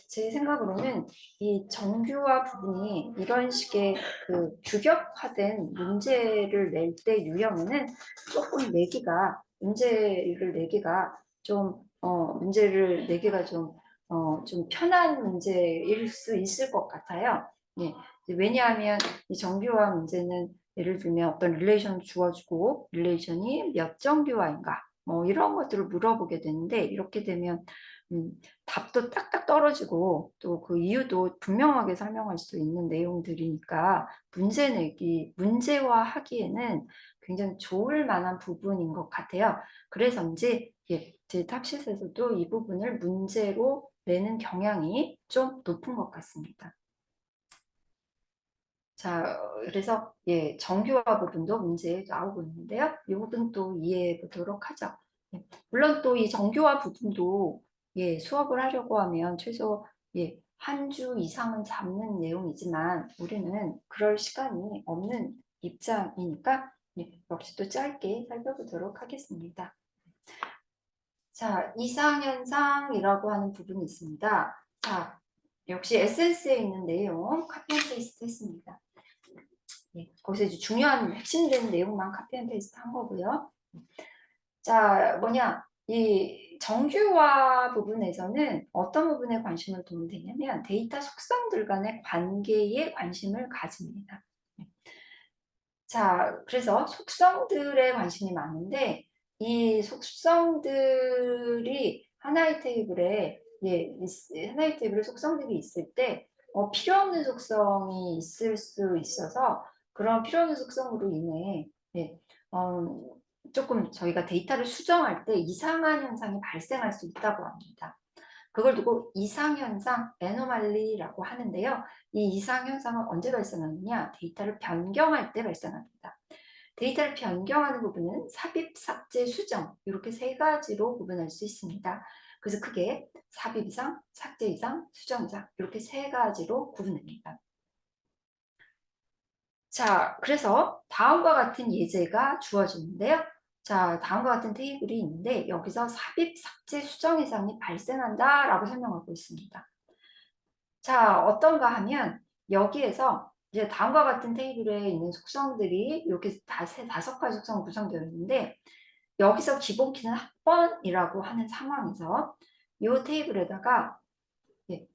제 생각으로는 이 정규화 부분이 이런 식의 규격화된 문제를 낼 때 유형에는 조금 문제를 내기가 문제를 내기가 좀 편한 문제일 수 있을 것 같아요. 왜냐하면 이 정규화 문제는 예를 들면 어떤 릴레이션을 주어주고 릴레이션이 몇 정규화인가 뭐 이런 것들을 물어보게 되는데 이렇게 되면 답도 딱딱 떨어지고 또 그 이유도 분명하게 설명할 수 있는 내용들이니까 문제화하기에는 굉장히 좋을 만한 부분인 것 같아요. 그래서인지 제 탑시트에서도 이 부분을 문제로 내는 경향이 좀 높은 것 같습니다. 자, 그래서 정규화 부분도 문제에 나오고 있는데요. 이 부분 또 이해해 보도록 하죠. 물론 또 이 정규화 부분도 수업을 하려고 하면 최소 한 주 이상은 잡는 내용이지만 우리는 그럴 시간이 없는 입장이니까 역시 또 짧게 살펴보도록 하겠습니다. 자, 이상현상이라고 하는 부분이 있습니다. 자, 역시 에센스에 있는 내용 카피 앤 페이스트 했습니다. 거기서 이제 중요한 핵심되는 내용만 카피 앤 페이스트 한 거고요. 자, 이 정규화 부분에서는 어떤 부분에 관심을 두면 되냐면 데이터 속성들 간의 관계에 관심을 가집니다. 자, 그래서 속성들에 관심이 많은데 이 속성들이 하나의 테이블에 속성들이 있을 때 필요 없는 속성이 있을 수 있어서 그런 필요 없는 속성으로 인해 조금 저희가 데이터를 수정할 때 이상한 현상이 발생할 수 있다고 합니다. 그걸 두고 이상현상, 애노말리라고 하는데요. 이 이상현상은 언제 발생하느냐? 데이터를 변경할 때 발생합니다. 데이터를 변경하는 부분은 삽입, 삭제, 수정 이렇게 세 가지로 구분할 수 있습니다. 그래서 크게 삽입 이상, 삭제 이상, 수정 이상 이렇게 세 가지로 구분됩니다. 자, 그래서 다음과 같은 예제가 주어지는데요. 자, 다음과 같은 테이블이 있는데 여기서 삽입, 삭제, 수정 이상이 발생한다라고 설명하고 있습니다. 자, 어떤가 하면 여기에서 이제 다음과 같은 테이블에 있는 속성들이 이렇게 다섯 가지 속성 구성되어 있는데 여기서 기본키는 학번이라고 하는 상황에서 이 테이블에다가 예,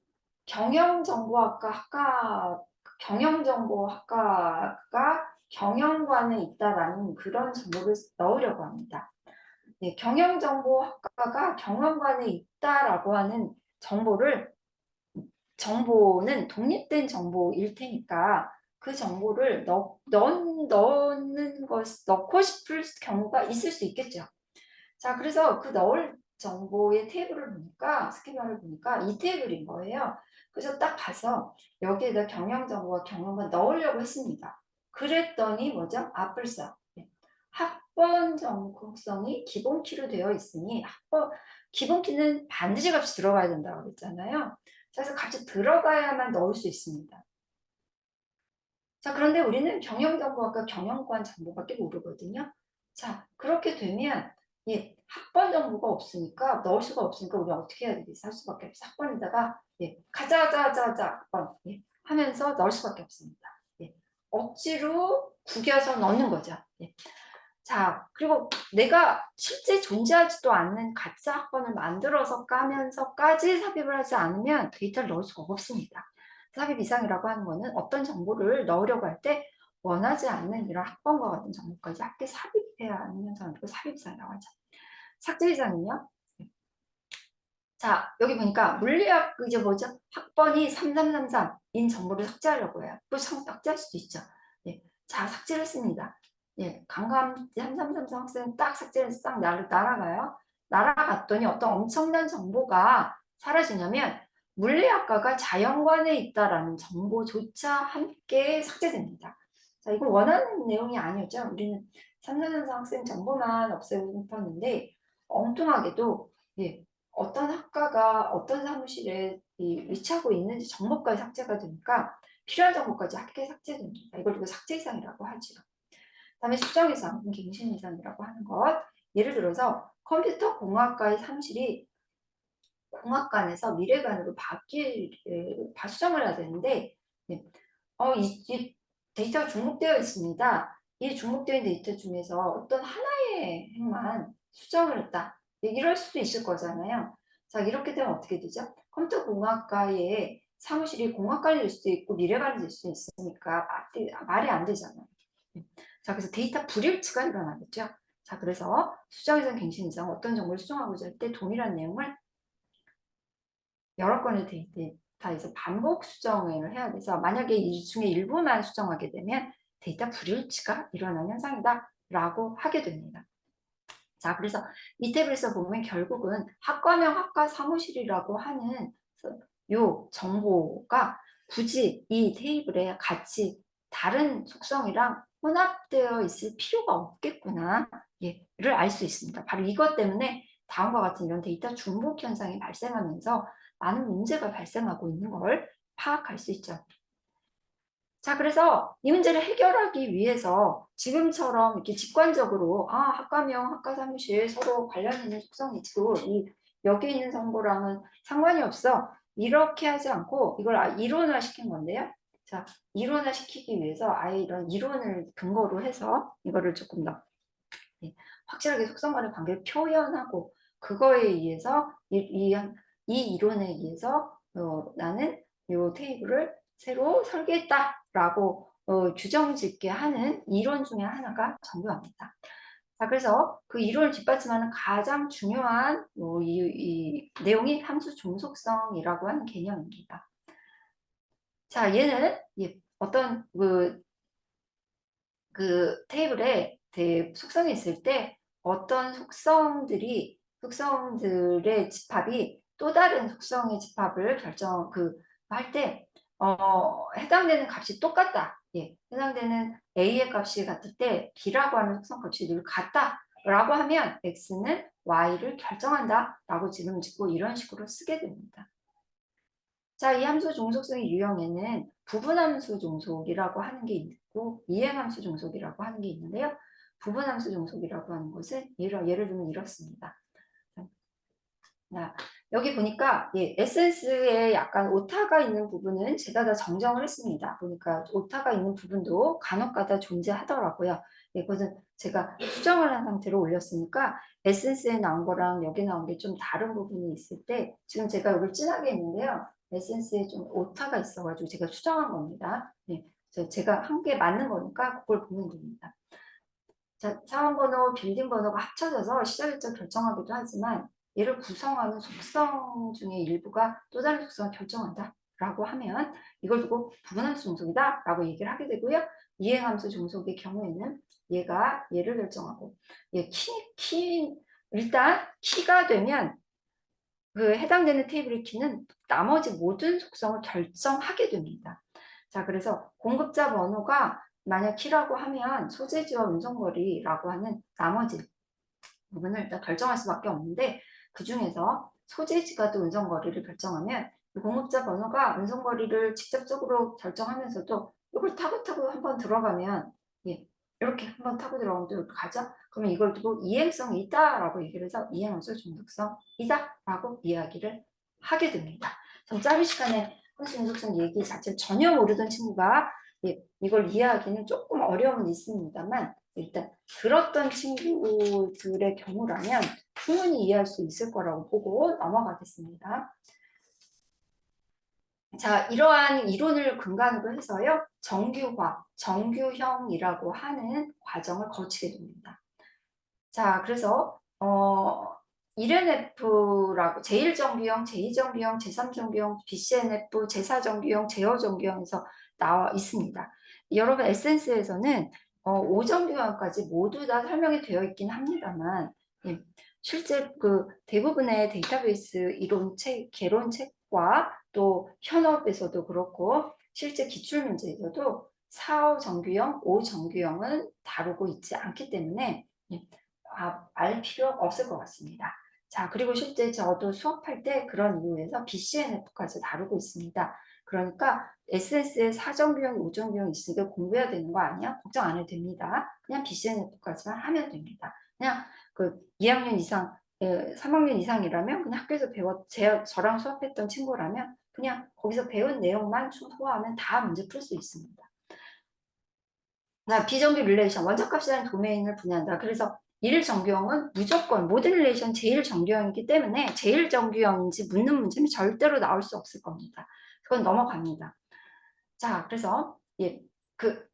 경영정보학과가 경영관에 있다라는 그런 정보를 넣으려고 합니다. 네, 경영정보학과가 경영관에 있다라고 하는 정보는 독립된 정보일 테니까 그 정보를 넣고 싶을 경우가 있을 수 있겠죠. 자, 그래서 그 넣을 정보의 테이블을 보니까, 스키마를 보니까 이 테이블인 거예요. 그래서 딱 봐서 여기에다 경영정보와 경영관 넣으려고 했습니다. 그랬더니 뭐죠? 불사. 학번 전공성이 기본키로 되어 있으니 기본키는 반드시 값이 들어가야 된다고 그랬잖아요. 그래서 값이 들어가야만 넣을 수 있습니다. 자, 그런데 우리는 경영정보학과 경영관 정보밖에 모르거든요. 자, 그렇게 되면 학번 정보가 없으니까 넣을 수가 없으니까 우리가 어떻게 해야 되겠어? 할 수밖에 없어. 학번에다가 가자 학번 하면서 넣을 수밖에 없습니다. 억지로 구겨서 넣는 거죠. 자, 그리고 내가 실제 존재하지도 않는 가짜 학번을 만들어서 까면서까지 삽입을 하지 않으면 데이터를 넣을 수가 없습니다. 삽입 이상이라고 하는 거는 어떤 정보를 넣으려고 할 때 원하지 않는 이런 학번과 같은 정보까지 함께 삽입해야 하는 현상을 삽입 이상이라고 하죠. 삭제 이상은요? 자, 여기 보니까 물리학 이제 뭐죠? 학번이 3333인 정보를 삭제하려고 해요. 또 삭제할 수도 있죠. 자, 삭제를 했습니다. 강감 3333 학생 딱 삭제를 해서 싹 날아가요. 날아갔더니 어떤 엄청난 정보가 사라지냐면 물리학과가 자연관에 있다라는 정보조차 함께 삭제됩니다. 자, 이거 원하는 내용이 아니었죠. 우리는 3333 학생 정보만 없애고 싶었는데 엉뚱하게도 어떤 학과가 어떤 사무실에 위치하고 있는지 정보까지 삭제가 되니까 필요한 정보까지 함께 삭제됩니다. 이걸 우리가 삭제 이상이라고 하죠. 그다음에 수정 이상, 갱신 이상이라고 하는 것. 예를 들어서 컴퓨터 공학과의 사무실이 공학관에서 미래관으로 수정을 해야 되는데 이 데이터가 중복되어 있습니다. 이 중복된 데이터 중에서 어떤 하나의 행만 수정을 했다. 이럴 수도 있을 거잖아요. 자, 이렇게 되면 어떻게 되죠? 컴퓨터 공학과의 사무실이 공학관이 될 수도 있고 미래관이 될 수도 있으니까 말이 안 되잖아요. 자, 그래서 데이터 불일치가 일어나겠죠. 자, 그래서 수정 이상, 갱신 이상 어떤 정보를 수정하고자 할 때 동일한 내용을 여러 건의 데이터에서 반복 수정을 해야 돼서 만약에 이 중에 일부만 수정하게 되면 데이터 불일치가 일어나는 현상이다 라고 하게 됩니다. 자, 그래서 이 탭에서 보면 결국은 학과명 학과 사무실이라고 하는 요 정보가 굳이 이 테이블에 같이 다른 속성이랑 혼합되어 있을 필요가 없겠구나 를 알 수 있습니다. 바로 이것 때문에 다음과 같은 이런 데이터 중복 현상이 발생하면서 많은 문제가 발생하고 있는 걸 파악할 수 있죠. 자, 그래서 이 문제를 해결하기 위해서 지금처럼 이렇게 직관적으로 학과명, 학과 사무실 서로 관련 있는 속성이 있고 여기 있는 정보랑은 상관이 없어. 이렇게 하지 않고 이걸 이론화 시킨 건데요. 자, 이론화 시키기 위해서 아예 이런 이론을 근거로 해서 이거를 조금 더 확실하게 속성 간의 관계를 표현하고 그거에 의해서 이 이론에 의해서 나는 이 테이블을 새로 설계했다라고 규정짓게 하는 이론 중에 하나가 정교합니다. 자, 그래서 그 이론을 뒷받침하는 가장 중요한 이 내용이 함수 종속성이라고 하는 개념입니다. 자, 얘는 어떤 그 테이블에 속성이 있을 때 어떤 속성들의 집합이 또 다른 속성의 집합을 할 때 해당되는 값이 똑같다. 해당되는 A의 값이 같을 때 B라고 하는 속성 값이 늘 같다라고 하면 X는 Y를 결정한다라고 지금 짓고 이런 식으로 쓰게 됩니다. 자, 이 함수 종속성의 유형에는 부분함수 종속이라고 하는 게 있고 이행함수 종속이라고 하는 게 있는데요. 부분함수 종속이라고 하는 것은 예를 들면 이렇습니다. 자, 여기 보니까 예, 에센스에 약간 오타가 있는 부분은 제가 다 정정을 했습니다. 보니까 오타가 있는 부분도 간혹가다 존재하더라고요. 예, 그것은 제가 수정을 한 상태로 올렸으니까 에센스에 나온 거랑 여기 나온 게 좀 다른 부분이 있을 때 지금 제가 여기 진하게 했는데요. 에센스에 좀 오타가 있어가지고 제가 수정한 겁니다. 예, 제가 한 게 맞는 거니까 그걸 보면 됩니다. 자, 사원번호, 빌딩 번호가 합쳐져서 시작일자 결정하기도 하지만 얘를 구성하는 속성 중에 일부가 또 다른 속성을 결정한다 라고 하면 이걸 두고 부분함수 종속이다 라고 얘기를 하게 되고요. 이행함수 종속의 경우에는 얘가 얘를 결정하고 일단 키가 되면 그 해당되는 테이블의 키는 나머지 모든 속성을 결정하게 됩니다. 자, 그래서 공급자 번호가 만약 키라고 하면 소재지와 운송거리라고 하는 나머지 부분을 일단 결정할 수밖에 없는데 그 중에서 소재지가 또 운송거리를 결정하면 공급자 번호가 운송거리를 직접적으로 결정하면서도 이걸 타고 한번 들어가면 예, 이렇게 한번 타고 들어가면 또 이렇게 가죠. 그러면 이걸 두고 이행성이 있다라고 얘기를 해서 이행함수 중독성이다라고 이야기를 하게 됩니다. 좀 짧은 시간에 함수 중독성 얘기 자체를 전혀 모르던 친구가 예, 이걸 이해하기는 조금 어려움은 있습니다만 일단 들었던 친구들의 경우라면 충분히 이해할 수 있을 거라고 보고 넘어가겠습니다. 자, 이러한 이론을 근간으로 해서요, 정규화, 정규형이라고 하는 과정을 거치게 됩니다. 자, 그래서 1NF라고 제1정규형, 제2정규형, 제3정규형, BCNF, 제4정규형, 제5정규형에서 나와 있습니다. 여러분 에센스에서는 5정규형까지 모두 다 설명이 되어 있긴 합니다만 예, 실제 그 대부분의 데이터베이스 이론책, 개론책과 또 현업에서도 그렇고 실제 기출문제에서도 4, 5정규형, 5정규형은 다루고 있지 않기 때문에 예, 알 필요 없을 것 같습니다. 자, 그리고 실제 저도 수업할 때 그런 이유에서 BCNF까지 다루고 있습니다. 그러니까 SS에 4정규형, 5정규형 있으니까 공부해야 되는 거 아니야? 걱정 안 해도 됩니다. 그냥 BCNF까지만 하면 됩니다. 그냥 그 2학년 이상, 3학년 이상이라면 그냥 학교에서 저랑 수업했던 친구라면 그냥 거기서 배운 내용만 소화하면 다 문제 풀 수 있습니다. 비정규 릴레이션, 원자값이라는 도메인을 분야한다. 그래서 1정규형은 무조건 모든 릴레이션 제1정규형이기 때문에 제1정규형인지 묻는 문제는 절대로 나올 수 없을 겁니다. 그건 넘어갑니다. 자, 그래서 그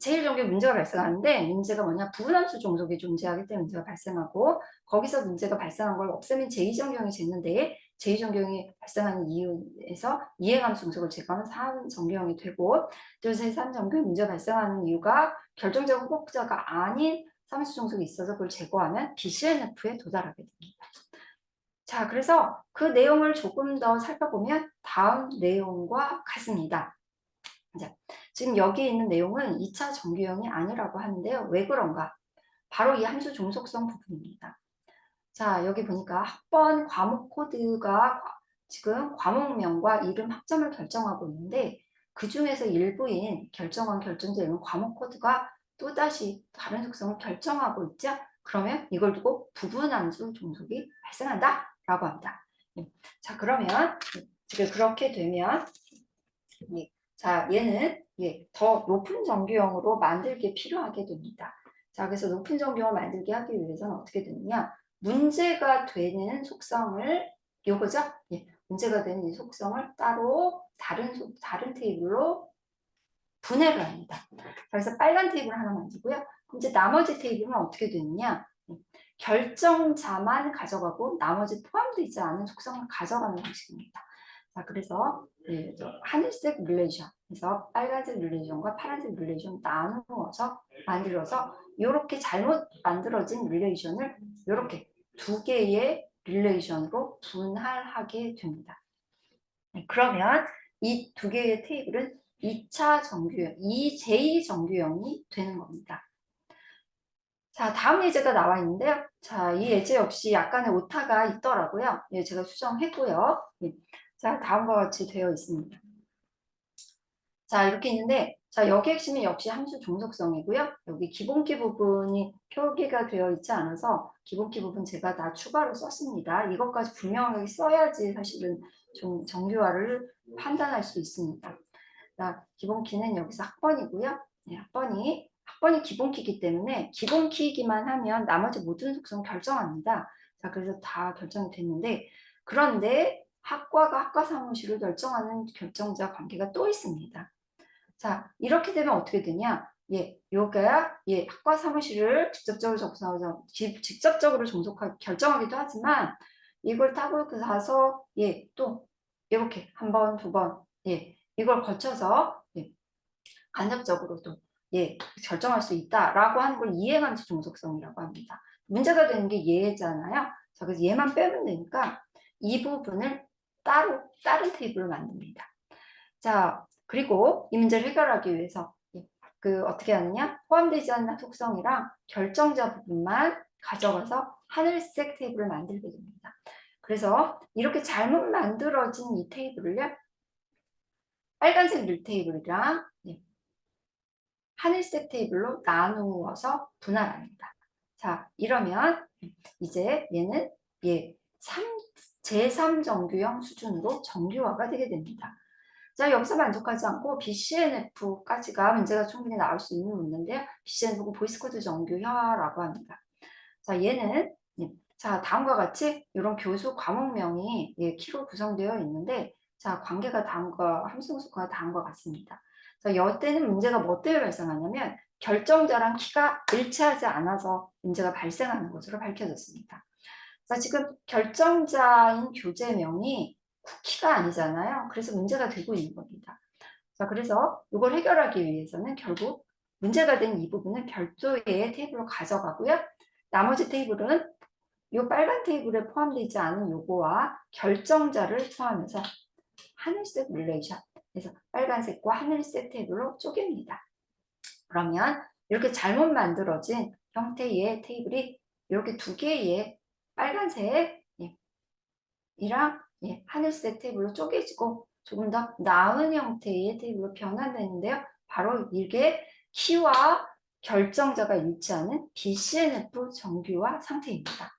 제1정규 문제가 발생하는데 문제가 뭐냐? 부분함수 종속이 존재하기 때문에 문제가 발생하고 거기서 문제가 발생한 걸 없애면 제2정규형이 됐는데 제2정규형이 발생하는 이유에서 이행함수 종속을 제거하면 3정규형이 되고 또 제3정규 문제가 발생하는 이유가 결정적 후보자가 아닌 함수 종속이 있어서 그걸 제거하면 BCNF에 도달하게 됩니다. 자, 그래서 그 내용을 조금 더 살펴보면 다음 내용과 같습니다. 자, 지금 여기 있는 내용은 2차 정규형이 아니라고 하는데요. 왜 그런가? 바로 이 함수 종속성 부분입니다. 자, 여기 보니까 학번 과목 코드가 지금 과목명과 이름 학점을 결정하고 있는데 그 중에서 일부인 결정원, 결정자 이런 과목 코드가 또다시 다른 속성을 결정하고 있죠. 그러면 이걸 두고 부분함수 종속이 발생한다 라고 합니다. 자, 그러면 지금 그렇게 되면 자, 얘는 더 높은 정규형으로 만들기 필요하게 됩니다. 자, 그래서 높은 정규형을 만들게 하기 위해서는 어떻게 되느냐? 문제가 되는 속성을 요거죠? 문제가 되는 이 속성을 따로 다른 테이블로 분해를 합니다. 그래서 빨간 테이블 하나 만들고요. 그럼 이제 나머지 테이블은 어떻게 되느냐? 결정자만 가져가고 나머지 포함되지 않은 속성을 가져가는 방식입니다. 자, 그래서 하늘색 릴레이션, 그래서 빨간색 릴레이션과 파란색 릴레이션 나누어서 만들어서 이렇게 잘못 만들어진 릴레이션을 이렇게 두 개의 릴레이션으로 분할하게 됩니다. 그러면 이 두 개의 테이블은 2차 정규형, 제2정규형이 되는 겁니다. 자, 다음 예제가 나와 있는데요. 자, 이 예제 역시 약간의 오타가 있더라고요. 제가 수정했고요. 자, 다음과 같이 되어 있습니다. 자, 이렇게 있는데 자, 여기 핵심이 역시 함수 종속성이고요. 여기 기본키 부분이 표기가 되어 있지 않아서 기본키 부분 제가 다 추가로 썼습니다. 이것까지 분명하게 써야지 사실은 좀 정규화를 판단할 수 있습니다. 자, 기본키는 여기서 학번이고요. 네, 학번이 기본키이기 때문에 기본키이기만 하면 나머지 모든 속성 결정합니다. 자, 그래서 다 결정이 됐는데 그런데 학과가 학과 사무실을 결정하는 결정자 관계가 또 있습니다. 자, 이렇게 되면 어떻게 되냐? 요거야, 학과 사무실을 직접적으로 결정하기도 하지만 이걸 타고 가서 또 이렇게 한 번, 두 번, 이걸 거쳐서 간접적으로 또 결정할 수 있다라고 하는 걸 이행함수 종속성이라고 합니다. 문제가 되는 게 얘잖아요. 자, 그래서 얘만 빼면 되니까 이 부분을 따로 다른 테이블을 만듭니다. 자, 그리고 이 문제를 해결하기 위해서 어떻게 하느냐? 포함되지 않는 속성이랑 결정자 부분만 가져가서 하늘색 테이블을 만들게 됩니다. 그래서 이렇게 잘못 만들어진 이 테이블을요, 빨간색 밀 테이블이랑 하늘색 테이블로 나누어서 분할합니다. 자, 이러면 이제 얘는 제3정규형 수준으로 정규화가 되게 됩니다. 자, 여기서 만족하지 않고 BCNF까지가 문제가 충분히 나올 수 있는 문제인데요. BCNF는 보이스코드 정규화라고 합니다. 자, 얘는 자, 다음과 같이 이런 교수 과목명이 키로 구성되어 있는데 자, 관계가 함수가 다음과 같습니다. 자, 이때는 문제가 뭐 때문에 발생하냐면 결정자랑 키가 일치하지 않아서 문제가 발생하는 것으로 밝혀졌습니다. 자, 지금 결정자인 교재명이 쿠키가 아니잖아요. 그래서 문제가 되고 있는 겁니다. 자, 그래서 이걸 해결하기 위해서는 결국 문제가 된 이 부분은 별도의 테이블로 가져가고요. 나머지 테이블은 이 빨간 테이블에 포함되지 않은 요거와 결정자를 포함해서 하늘색 릴레이션, 그래서 빨간색과 하늘색 테이블로 쪼갭니다. 그러면 이렇게 잘못 만들어진 형태의 테이블이 이렇게 두 개의 빨간색 이랑 하늘색 테이블로 쪼개지고 조금 더 나은 형태의 테이블로 변환되는데요. 바로 이게 키와 결정자가 일치하는 BCNF 정규화 상태입니다.